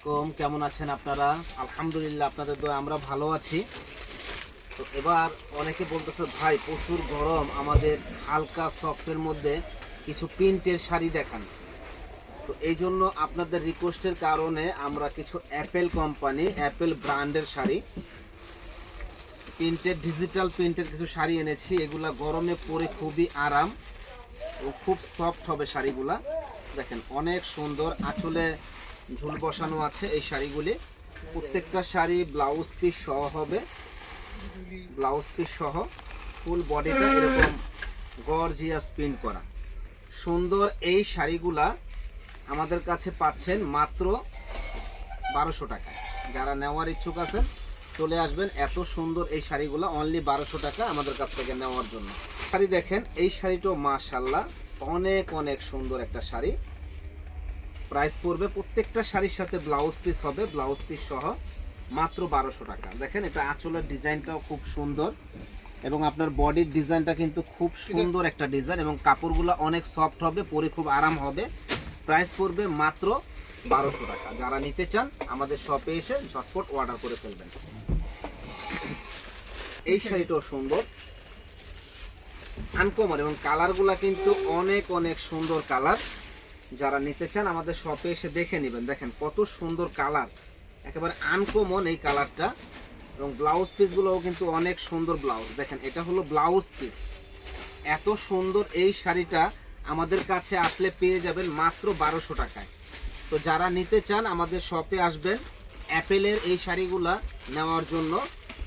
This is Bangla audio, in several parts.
আলাইকুম, কেমন আছেন আপনারা? আলহামদুলিল্লাহ, আপনাদের দোয়া আমরা ভালো আছি। তো এবার অনেকে বলতেছে ভাই প্রচুর গরম, আমাদের হালকা সফটের মধ্যে কিছু প্রিন্টের শাড়ি দেখান। তো এই জন্য আপনাদের রিকোয়েস্টের কারণে আমরা কিছু অ্যাপেল কোম্পানি, অ্যাপেল ব্র্যান্ডের শাড়ি, প্রিন্টের ডিজিটাল প্রিন্টের কিছু শাড়ি এনেছি। এগুলা গরমে পরে খুবই আরাম ও খুব সফট হবে শাড়িগুলা। দেখেন অনেক সুন্দর, আঁচলে ঝুল বসানো আছে এই শাড়িগুলি। প্রত্যেকটা শাড়ি ব্লাউজ পিস সহ হবে, ব্লাউজ পিস সহ ফুল বডিটা এরকম গর্জিয়াস প্রিন্ট করা সুন্দর। এই শাড়িগুলা আমাদের কাছে পাচ্ছেন মাত্র 1200 টাকায়। যারা নেওয়ার ইচ্ছুক আছেন চলে আসবেন। এত সুন্দর এই শাড়িগুলা অনলি 1200 টাকা আমাদের কাছ থেকে নেওয়ার জন্য। শাড়ি দেখেন, এই শাড়িটাও মাশাআল্লাহ অনেক অনেক সুন্দর একটা শাড়ি। প্রাইস পড়বে, প্রত্যেকটা শাড়ির সাথে ব্লাউজ পিস হবে, ব্লাউজ পিস সহ মাত্র 1200 টাকা। দেখেন এটা আঁচলের ডিজাইনটাও খুব সুন্দর এবং আপনার বডির ডিজাইনটা কিন্তু খুব সুন্দর একটা ডিজাইন এবং কাপড়গুলো অনেক সফট হবে, পরে খুব আরাম হবে। প্রাইস পড়বে মাত্র 1200 টাকা। যারা নিতে চান আমাদের শপে এসে ঝটপট অর্ডার করে ফেলবেন। এই শাড়িটাও সুন্দর, আনকমন এবং কালারগুলা কিন্তু অনেক অনেক সুন্দর কালার। যারা নিতে চান আমাদের শপে এসে দেখে নেবেন। দেখেন কত সুন্দর কালার, একেবারে আনকমন এই কালারটা। এবং ব্লাউজ পিসগুলোও কিন্তু অনেক সুন্দর ব্লাউজ। দেখেন এটা হলো ব্লাউজ পিস। এত সুন্দর এই শাড়িটা আমাদের কাছে আসলে পেয়ে যাবেন মাত্র 1200 টাকায়। তো যারা নিতে চান আমাদের শপে আসবেন অ্যাপেলের এই শাড়িগুলা নেওয়ার জন্য।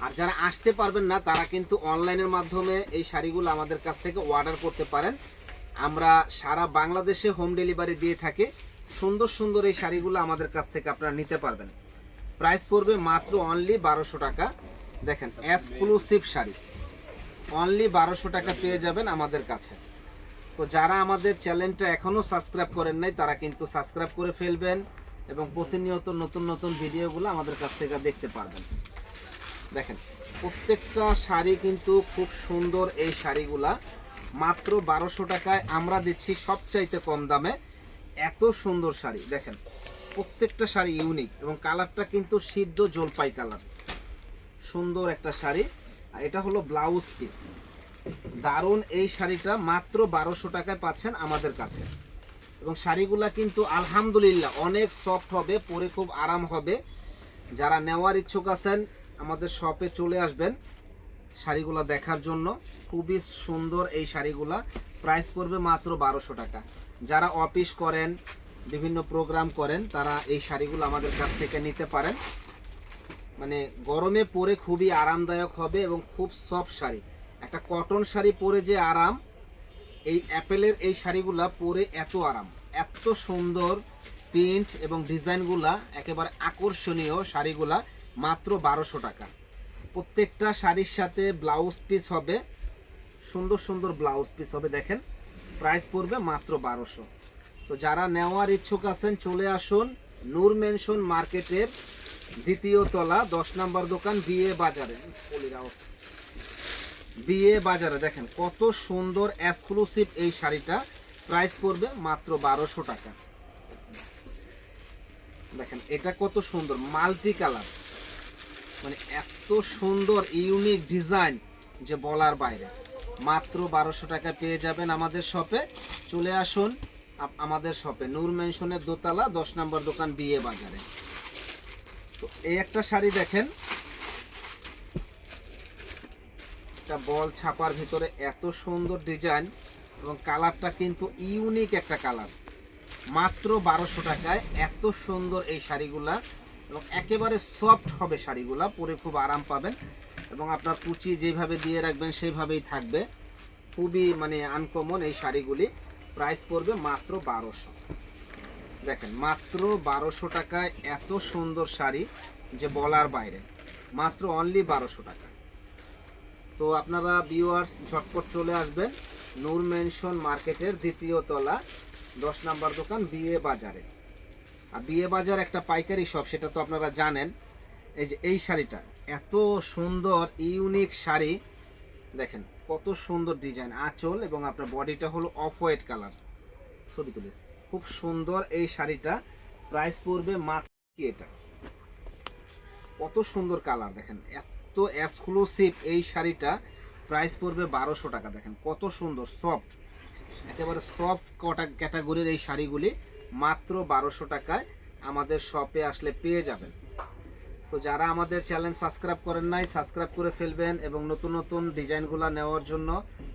আর যারা আসতে পারবেন না তারা কিন্তু অনলাইনের মাধ্যমে এই শাড়িগুলো আমাদের কাছ থেকে অর্ডার করতে পারেন। আমরা সারা বাংলাদেশে হোম ডেলিভারি দিয়ে থাকি। সুন্দর সুন্দর এই শাড়িগুলো আমাদের কাছ থেকে আপনারা নিতে পারবেন। প্রাইস পড়বে মাত্র অনলি 1200 টাকা। দেখেন এক্সক্লুসিভ শাড়ি অনলি 1200 টাকা পেয়ে যাবেন আমাদের কাছে। তো যারা আমাদের চ্যানেলটা এখনও সাবস্ক্রাইব করেন নাই তারা কিন্তু সাবস্ক্রাইব করে ফেলবেন এবং প্রতিনিয়ত নতুন নতুন ভিডিওগুলো আমাদের কাছ থেকে দেখতে পারবেন। দেখেন প্রত্যেকটা শাড়ি কিন্তু খুব সুন্দর। এই শাড়িগুলা মাত্র 1200 টাকায় আমরা দিচ্ছি সবচাইতে কম দামে। এত সুন্দর শাড়ি দেখেন, প্রত্যেকটা শাড়ি ইউনিক এবং কালারটা কিন্তু সিদ্ধ জলপাই কালার। সুন্দর একটা শাড়ি। আর এটা হলো ব্লাউজ পিস। দারুণ এই শাড়িটা মাত্র 1200 টাকায় পাচ্ছেন আমাদের কাছে। এবং শাড়িগুলা কিন্তু আলহামদুলিল্লাহ অনেক সফট হবে, পরে খুব আরাম হবে। যারা নেওয়ার ইচ্ছুক আছেন আমাদের শপে চলে আসবেন শাড়িগুলা দেখার জন্য। খুবই সুন্দর এই শাড়িগুলা। প্রাইস পড়বে মাত্র 1200 টাকা। যারা অফিস করেন, বিভিন্ন প্রোগ্রাম করেন, তারা এই শাড়িগুলো আমাদের কাছ থেকে নিতে পারেন। মানে গরমে পরে খুবই আরামদায়ক হবে এবং খুব সফট শাড়ি। একটা কটন শাড়ি পরে যে আরাম, এই অ্যাপেলের এই শাড়িগুলা পরে এত আরাম। এত সুন্দর প্রিন্ট এবং ডিজাইনগুলা একেবারে আকর্ষণীয় শাড়িগুলা মাত্র 1200 টাকা। প্রত্যেকটা শাড়ির সাথে ব্লাউজ পিস হবে, সুন্দর সুন্দর ব্লাউজ পিস হবে। দেখেন প্রাইস পড়বে মাত্র 1200। তো যারা নেওয়ার ইচ্ছুক আছেন চলে আসুন নূর মেনশন মার্কেটের দ্বিতীয় তলা 10 নম্বর দোকান, বিএ বাজারে। বিএ বাজারে দেখেন কত সুন্দর এক্সক্লুসিভ এই শাড়িটা। প্রাইস পড়বে মাত্র 1200 টাকা। দেখেন এটা কত সুন্দর মাল্টি কালার, মানে এত সুন্দর ইউনিক ডিজাইন যে বলার বাইরে। মাত্র 1200 টাকা পেয়ে যাবেন আমাদের শপে। চলে আসুন আমাদের শপে, নূর মেনশনের দোতলা 10 নম্বর দোকান, বিএ বাজারে। তো এই একটা শাড়ি দেখেন, একটা বল ছাপার ভিতরে এত সুন্দর ডিজাইন এবং কালারটা কিন্তু ইউনিক একটা কালার। মাত্র 1200 টাকায় এত সুন্দর এই শাড়িগুলা এবং একেবারে সফট হবে শাড়িগুলা, পরে খুব আরাম পাবেন এবং আপনার কুচি যেভাবে দিয়ে রাখবেন সেইভাবেই থাকবে। খুবই মানে আনকমন এই শাড়িগুলি। প্রাইস পড়বে মাত্র 1200। দেখেন মাত্র 1200 টাকায় এত সুন্দর শাড়ি যে বলার বাইরে। মাত্র অনলি 1200 টাকা। তো আপনারা ভিউয়ার্স ঝটপট চলে আসবেন নূর মেনশন মার্কেটের দ্বিতীয় তলা 10 নম্বর দোকান, বিএ বাজারে। আর বিএ বাজার একটা পাইকারি শপ, সেটা তো আপনারা জানেন। এই যে এই শাড়িটা এত সুন্দর ইউনিক শাড়ি। দেখেন কত সুন্দর ডিজাইন, আঁচল এবং আপনার বডিটা হলো অফ হোয়াইট কালার। ছবি তুলিস, খুব সুন্দর এই শাড়িটা। প্রাইস পড়বে মাত্র কি এটা কত সুন্দর কালার দেখেন, এত এক্সক্লুসিভ এই শাড়িটা প্রাইস পড়বে 1200 টাকা। দেখেন কত সুন্দর সফট, একেবারে সফট ক্যাটাগরির এই শাড়িগুলি মাত্র 1200 টাকায় আমাদের শপে আসলে পেয়ে যাবেন। তো যারা আমাদের চ্যানেল সাবস্ক্রাইব করেন নাই, সাবস্ক্রাইব করে ফেলবেন এবং নতুন নতুন ডিজাইনগুলো নেওয়ার জন্য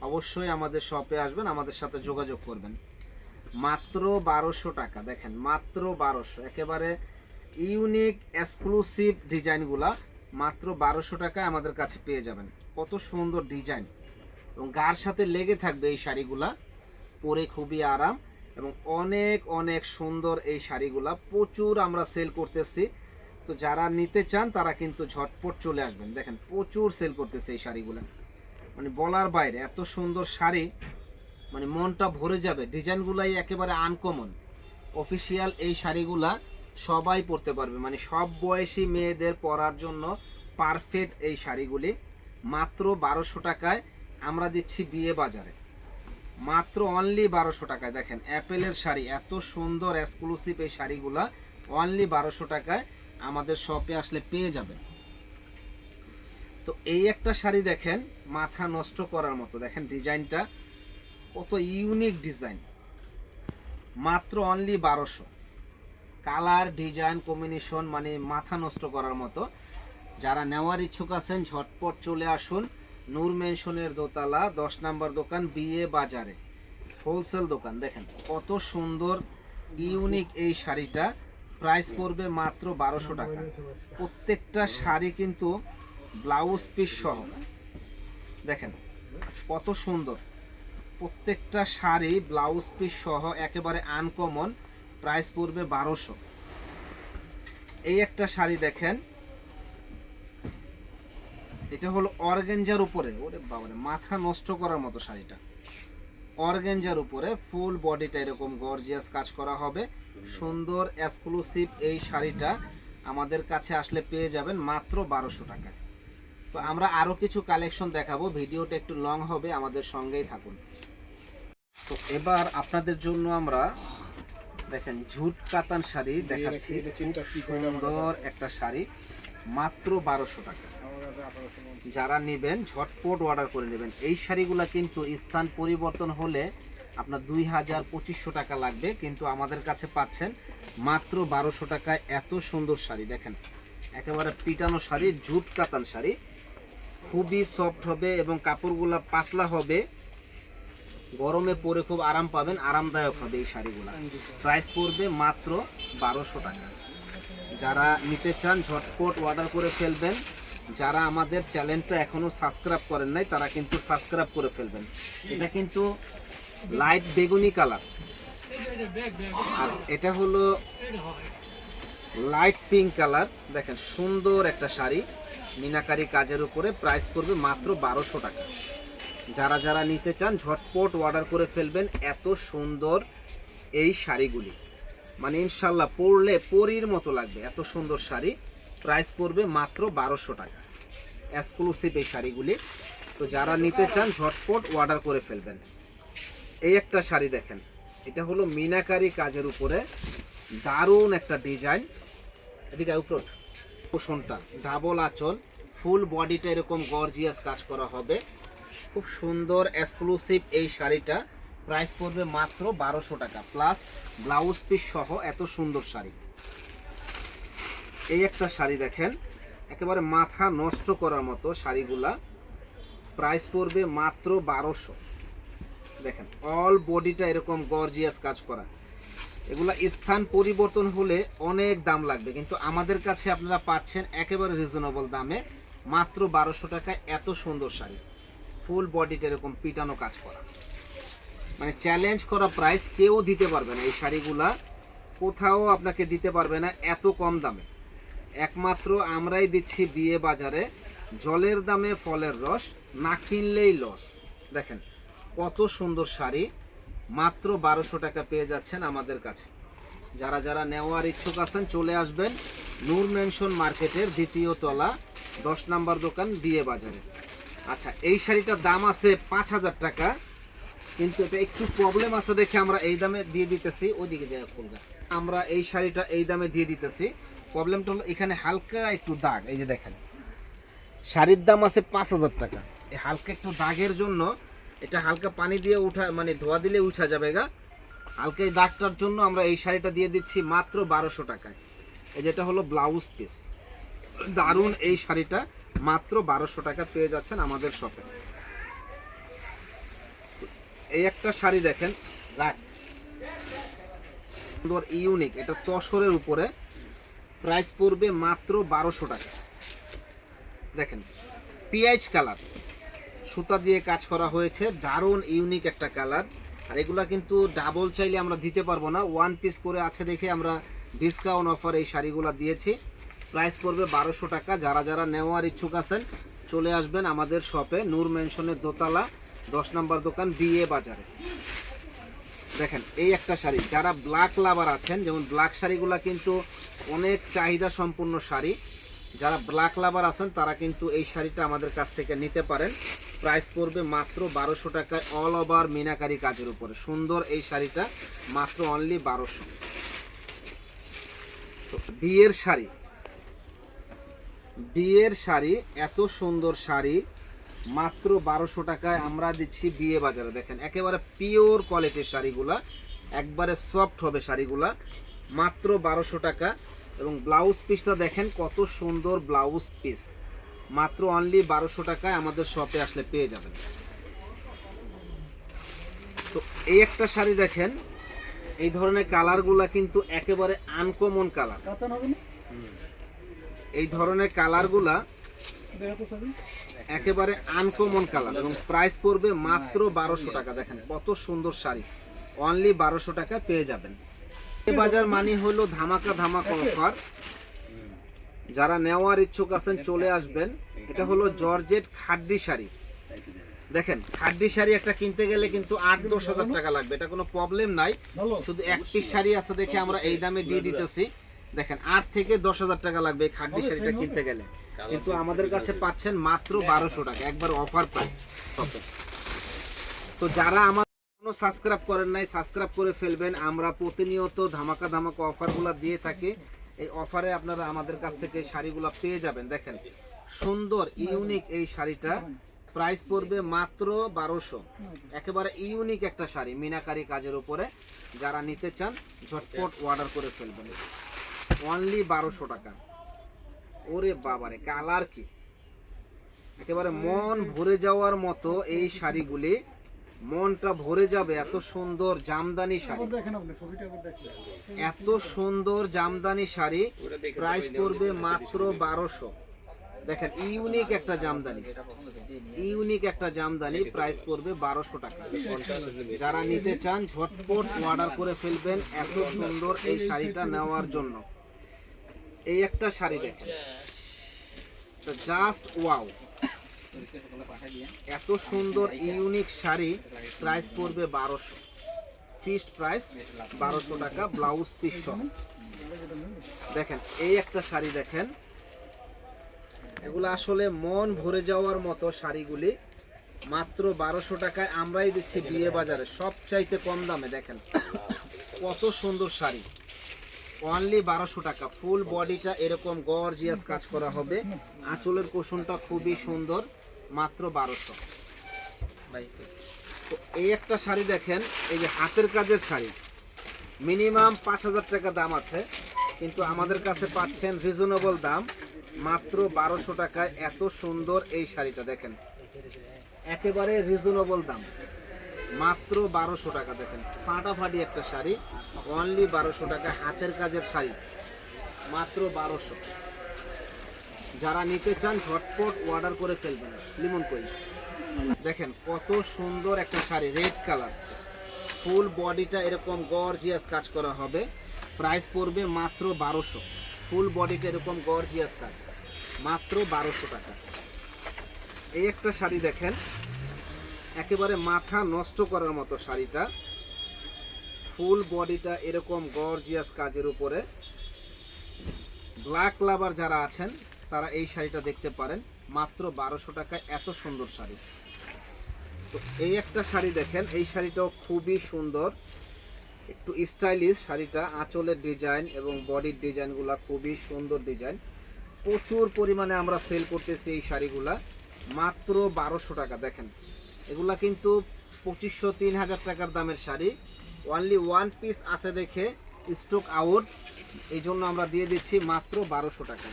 অবশ্যই আমাদের শপে আসবেন, আমাদের সাথে যোগাযোগ করবেন। মাত্র 1200 টাকা, দেখেন মাত্র 1200, একেবারে ইউনিক এক্সক্লুসিভ ডিজাইনগুলা মাত্র 1200 টাকায় আমাদের কাছে পেয়ে যাবেন। কত সুন্দর ডিজাইন এবং গার সাথে লেগে থাকবে এই শাড়িগুলা, পরে খুবই আরাম এবং অনেক অনেক সুন্দর এই শাড়িগুলা প্রচুর আমরা সেল করতেছি। তো যারা নিতে চান তারা কিন্তু ঝটপট চলে আসবেন। দেখেন প্রচুর সেল করতেছে এই শাড়িগুলা, মানে বলার বাইরে এত সুন্দর শাড়ি, মানে মনটা ভরে যাবে। ডিজাইনগুলাই একেবারে আনকমন, অফিসিয়াল এই শাড়িগুলা সবাই পরতে পারবে, মানে সব বয়সী মেয়েদের পরার জন্য পারফেক্ট এই শাড়িগুলি মাত্র 1200 টাকায় আমরা দিচ্ছি বিয়ে বাজারে, মাত্র অনলি 1200 টাকায়। দেখেন অ্যাপেলের শাড়ি, এত সুন্দর এক্সক্লুসিভ এই শাড়িগুলা অনলি 1200 টাকায় আমাদের শপে আসলে পেয়ে যাবেন। তো এই একটা শাড়ি দেখেন মাথা নষ্ট করার মতো, দেখেন ডিজাইনটা কত ইউনিক ডিজাইন, মাত্র অনলি 1200। কালার ডিজাইন কম্বিনেশন মানে মাথা নষ্ট করার মতো। যারা নেওয়ার ইচ্ছুক আছেন ঝটপট চলে আসুন, নূর মেনশনের দোতলা 10 নম্বর দোকান, বিয়ে বাজারে হোলসেল দোকান। দেখেন কত সুন্দর ইউনিক এই শাড়িটা প্রাইস পড়বে মাত্র 1200 টাকা। প্রত্যেকটা শাড়ি কিন্তু ব্লাউজ পিস সহ, দেখেন কত সুন্দর, প্রত্যেকটা শাড়ি ব্লাউজ পিস সহ একেবারে আনকমন, প্রাইস পড়বে 1200। এই একটা শাড়ি দেখেন, এটা হলো অর্গানজার উপরে, ওরে বাবারে মাথা নষ্ট করার মতো শাড়িটা, অর্গানজার উপরে ফুল বডিটা এরকম গর্জিয়াস কাজ করা হবে, সুন্দর এক্সক্লুসিভ এই শাড়িটা আমাদের কাছে আসলে পেয়ে যাবেন মাত্র 1200 টাকায়। তো আমরা আরো কিছু কালেকশন দেখাবো, ভিডিওটা একটু লং হবে, আমাদের সঙ্গেই থাকুন। তো এবার আপনাদের জন্য আমরা দেখেন ঝুট কাতান শাড়ি দেখাচ্ছি, সুন্দর একটা শাড়ি মাত্র 1200 টাকা। যারা নেবেন ঝটপট অর্ডার করে নেবেন। এই শাড়িগুলো কিন্তু স্থান পরিবর্তন হলে আপনার 2000-2500 টাকা লাগবে, কিন্তু আমাদের কাছে পাচ্ছেন মাত্র 1200 টাকায় এত সুন্দর শাড়ি। দেখেন একেবারে পিটানো শাড়ি, ঝুট কাতান শাড়ি, খুবই সফট হবে এবং কাপড়গুলো পাতলা হবে, গরমে পরে খুব আরাম পাবেন, আরামদায়ক হবে এই শাড়িগুলো। প্রাইস পড়বে মাত্র 1200 টাকা। যারা নিতে চান ঝটপট অর্ডার করে ফেলবেন। যারা আমাদের চ্যানেলটা এখনো সাবস্ক্রাইব করেন নাই তারা কিন্তু সাবস্ক্রাইব করে ফেলবেন। এটা কিন্তু লাইট বেগুনি কালার, আর এটা হলো লাইট পিঙ্ক কালার। দেখেন সুন্দর একটা শাড়ি মিনাকারি কাজের উপরে, প্রাইস পড়বে মাত্র 1200 টাকা। যারা যারা নিতে চান ঝটপট অর্ডার করে ফেলবেন। এত সুন্দর এই শাড়িগুলি, মানে ইনশাল্লাহ পরলে পরীর মতো লাগবে, এত সুন্দর শাড়ি। প্রাইস পড়বে মাত্র 1200 টাকা, এক্সক্লুসিভ এই শাড়িগুলি। তো যারা নিতে চান ঝটপট অর্ডার করে ফেলবেন। এই একটা শাড়ি দেখেন, এটা হলো মিনাকারি কাজের উপরে, দারুণ একটা ডিজাইন। এদিকে উপর পোষণটা ডাবল আঁচল, ফুল বডিটা এরকম গর্জিয়াস কাজ করা হবে, খুব সুন্দর এক্সক্লুসিভ এই শাড়িটা। প্রাইস পড়বে মাত্র 1200 টাকা প্লাস ব্লাউজ পিস সহ এত সুন্দর শাড়ি। এই একটা শাড়ি দেখেন, একেবারে মাথা নষ্ট করার মতো শাড়িগুলা, প্রাইস পড়বে মাত্র 1200। দেখেন অল বডিটা এরকম গর্জিয়াস কাজ করা, এগুলা স্থান পরিবর্তন হলে অনেক দাম লাগবে, কিন্তু আমাদের কাছে আপনারা পাচ্ছেন একেবারে রিজনেবল দামে মাত্র 1200 টাকায় এত সুন্দর শাড়ি, ফুল বডিটা এরকম পিটানো কাজ করা, মানে চ্যালেঞ্জ করা প্রাইস কেউ দিতে পারবে না। এই শাড়িগুলা কোথাও আপনাকে দিতে পারবে না এত কম দামে, একমাত্র আমরাই দিচ্ছি বিয়ে বাজারে। জলের দামে ফলের রস, না কিনলেই লস। দেখেন কত সুন্দর শাড়ি, মাত্র 1200 টাকা পেয়ে যাচ্ছেন আমাদের কাছে। যারা যারা নেওয়ার ইচ্ছুক আছেন চলে আসবেন নূর মেনশন মার্কেটের 2য় তলা 10 নম্বর দোকান, বিয়ে বাজারে। আচ্ছা এই শাড়িটার দাম আছে 5000 টাকা, কিন্তু এটা একটু প্রবলেম আছে দেখে আমরা এই দামে দিয়ে দিতেছি। ওইদিকে যাই ফুলগা, আমরা এই শাড়িটা এই দামে দিয়ে দিতেছি। প্রবলেমটা হলো এখানে হালকা একটু দাগ, এই যে দেখেন শাড়ির দাম আছে 5,000 টাকা, এই হালকা একটু দাগের জন্য এটা হালকা পানি দিয়ে উঠা মানে ধোয়া দিলে উঠা যাবে গা, হালকা এই দাগটার জন্য আমরা এই শাড়িটা দিয়ে দিচ্ছি মাত্র 1200 টাকায়। এই যেটা হলো ব্লাউজ পিস, দারুণ এই শাড়িটা মাত্র 1200 টাকা পেয়ে যাচ্ছেন আমাদের শপে। এই একটা শাড়ি দেখেন সুন্দর ইউনিক, এটা তসরের উপরে, প্রাইস পড়বে মাত্র 1200 টাকা। দেখেন পিঁয়াজ কালার সুতা দিয়ে কাজ করা হয়েছে, দারুণ ইউনিক একটা কালার। আর এগুলা কিন্তু ডাবল চাইলে আমরা দিতে পারবো না, ওয়ান পিস করে আছে দেখে আমরা ডিসকাউন্ট অফার এই শাড়িগুলো দিয়েছি। প্রাইস পড়বে 1200 টাকা। যারা যারা নেওয়ার ইচ্ছুক আছেন চলে আসবেন আমাদের শপে, নূর মেনশনের দোতলা 10 নম্বর দোকান, বিএ বাজারে। দেখেন এই একটা শাড়ি, যারা ব্ল্যাক লাভার আছেন, যেমন ব্ল্যাক শাড়িগুলো কিন্তু অনেক চাহিদা সম্পূর্ণ শাড়ি, যারা ব্ল্যাক লাভার আছেন তারা কিন্তু এই শাড়িটা আমাদের কাছ থেকে নিতে পারেন। প্রাইস পড়বে মাত্র 1200 টাকায়, অল ওভার মিনাকারি কাজের উপরে সুন্দর এই শাড়িটা মাত্র অনলি 1200। বিয়ের শাড়ি, বিয়ের শাড়ি, এত সুন্দর শাড়ি মাত্র 1200 টাকায় আমরা দিচ্ছি বিয়ে বাজারে। দেখেন একেবারে পিওর কোয়ালিটির শাড়িগুলা, একবারে সফট হবে শাড়িগুলা, মাত্র 1200 টাকা। এবং ব্লাউজ পিসটা দেখেন কত সুন্দর ব্লাউজ পিস, মাত্র অনলি 1200 টাকায় আমাদের শপে আসলে পেয়ে যাবেন। তো এই একটা শাড়ি দেখেন, এই ধরনের কালারগুলা কিন্তু একেবারে আনকমন কালার, এই ধরনের কালারগুলা একেবারে আনকমন কালার, এবং প্রাইস পড়বে মাত্র 1200 টাকা। দেখেন কত সুন্দর শাড়ি, অনলি 1200 টাকা পেয়ে যাবেন। এই বাজার মানি হলো ধামাকা ধামাকা অফার, যারা নেওয়ার ইচ্ছুক আছেন চলে আসবেন। এটা হলো জর্জেট খাড্ডি শাড়ি। দেখেন খাড্ডি শাড়ি একটা কিনতে গেলে কিন্তু 8-10 হাজার টাকা লাগবে, এটা কোনো প্রবলেম নাই, শুধু এক পিস শাড়ি আছে দেখে আমরা এই দামে দিয়ে দিতেছি। দেখেন 8 থেকে 10 হাজার টাকা লাগবে এই খাড্ডি শাড়িটা কিনতে গেলে, কিন্তু আমাদের কাছে পাচ্ছেন মাত্র 1200 টাকা, একবার অফার প্রাইস। তো যারা আমার সাবস্ক্রাইব করেন নাই সাবস্ক্রাইব করে ফেলবেন, আমরা প্রতিনিয়ত ধামাকা ধামাকা অফারগুলো দিয়ে থাকি, এই অফারে আপনারা আমাদের কাছ থেকে শাড়িগুলো পেয়ে যাবেন। দেখেন সুন্দর ইউনিক এই শাড়িটা, প্রাইস পড়বে মাত্র 1200, একেবারে ইউনিক একটা শাড়ি মিনাকারি কাজের উপরে, যারা নিতে চান ঝটপট অর্ডার করে ফেলবেন, অনলি 1200 টাকা। ওরে বাবারে কালার কি, একেবারে মন ভরে যাওয়ার মতো এই শাড়িগুলি, মনটা ভরে যাবে, এত সুন্দর জামদানি শাড়ি, এত সুন্দর জামদানি শাড়ি, প্রাইস পড়বে মাত্র 1200। দেখেন ইউনিক একটা জামদানি, ইউনিক একটা জামদানি, প্রাইস পড়বে 1200 টাকা। যারা নিতে চান ঝটপট অর্ডার করে ফেলবেন এত সুন্দর এই শাড়িটা নেওয়ার জন্য। এই একটা শাড়ি দেখেন, জাস্ট ওয়াও, এত সুন্দর ইউনিক শাড়ি, প্রাইস পড়বে 1200, ফিক্সড প্রাইস 1200 টাকা, ব্লাউজ পিস সহ। দেখেন এই একটা শাড়ি দেখেন, এগুলো আসলে মন ভরে যাওয়ার মতো শাড়িগুলি, মাত্র 1200 টাকায় আমরাই দিচ্ছি বিয়ে বাজারে সবচাইতে কম দামে। দেখেন কত সুন্দর শাড়ি, অনলি 1200 টাকা। ফুল বডিটা এরকম গর্জিয়াস কাজ করা হবে, আঁচলের কুশনটা খুবই সুন্দর, মাত্র 1200। তো এই একটা শাড়ি দেখেন, এই যে হাতের কাজের শাড়ি, মিনিমাম 5000 টাকা দাম আছে, কিন্তু আমাদের কাছে পাচ্ছেন রিজনেবল দাম, মাত্র 1200 টাকায় এত সুন্দর এই শাড়িটা। দেখেন একেবারে রিজনেবল দাম, মাত্র 1200 টাকা। দেখেন ফাটাফাটি একটা শাড়ি, অনলি 1200 টাকা, হাতের কাজের শাড়ি, মাত্র 1200। যারা নিতে চান ঝটপট অর্ডার করে ফেলবেন। লিমন কই, দেখেন কত সুন্দর একটা শাড়ি, রেড কালার, ফুল বডিটা এরকম গর্জিয়াস কাজ করা হবে, প্রাইস পড়বে মাত্র 1200। ফুল বডিটা এরকম গর্জিয়াস কাজ, মাত্র 1200 টাকা। এই একটা শাড়ি দেখেন, একেবারে মাথা নষ্ট করার মতো শাড়িটা, ফুল বডিটা এরকম গর্জিয়াস কাজের উপরে, ব্ল্যাক লাভার যারা আছেন তারা এই শাড়িটা দেখতে পারেন, মাত্র 1200 টাকায় এত সুন্দর শাড়ি। তো এই একটা শাড়ি দেখেন, এই শাড়িটাও খুবই সুন্দর, একটু স্টাইলিশ শাড়িটা, আঁচলের ডিজাইন এবং বডির ডিজাইনগুলো খুবই সুন্দর ডিজাইন। প্রচুর পরিমাণে আমরা সেল করতেছি এই শাড়িগুলা মাত্র 1200 টাকা। দেখেন এগুলা কিন্তু 2500-3000 টাকার দামের শাড়ি, অনলি ওয়ান পিস আছে দেখে স্টক আউট, এই জন্য আমরা দিয়ে দিচ্ছি মাত্র 1200 টাকা।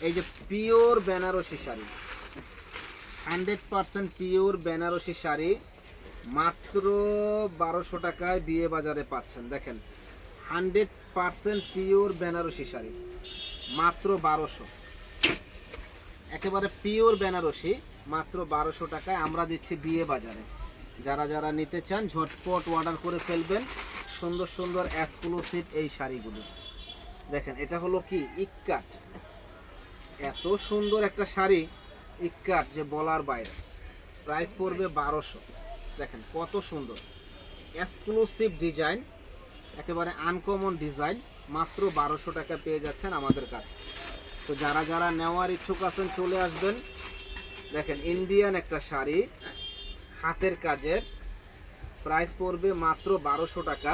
এই যে পিওর বেনারসি শাড়ি, 100% পিওর বেনারসি শাড়ি মাত্র 1200 টাকায় বিয়ে বাজারে পাচ্ছেন। দেখেন 100% পিওর বেনারসি শাড়ি মাত্র 1200, একেবারে পিওর বেনারসি মাত্র 1200 টাকায় আমরা দিচ্ছি বিয়ে বাজারে। যারা যারা নিতে চান ঝটপট অর্ডার করে ফেলবেন। সুন্দর সুন্দর এক্সক্লুসিভ এই শাড়িগুলো দেখেন, এটা হলো কি ইক্কাট, এত সুন্দর একটা শাড়ি ইক্কাট যে বলার বাইরে। প্রাইস পড়বে 1200। দেখেন কত সুন্দর এক্সক্লুসিভ ডিজাইন, একেবারে আনকমন ডিজাইন, মাত্র 1200 টাকা পেয়ে যাচ্ছেন আমাদের কাছে। তো যারা যারা নেওয়ার ইচ্ছুক আছেন চলে আসবেন। দেখেন ইন্ডিয়ান একটা শাড়ি হাতের কাজের, প্রাইস পড়বে মাত্র 1200 টাকা।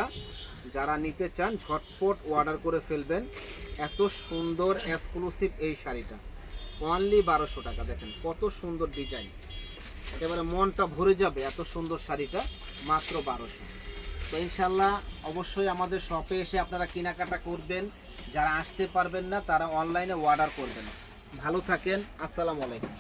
যারা নিতে চান ঝটপট অর্ডার করে ফেলবেন। এত সুন্দর এক্সক্লুসিভ এই শাড়িটা অনলি 1200 টাকা। দেখেন কত সুন্দর ডিজাইন, একেবারে মনটা ভরে যাবে এত সুন্দর শাড়িটা মাত্র 1200। তো ইনশাল্লাহ অবশ্যই আমাদের শপে এসে আপনারা কেনাকাটা করবেন। যারা আসতে পারবেন না তারা অনলাইনে অর্ডার করবেন। ভালো থাকেন, আসসালামু আলাইকুম।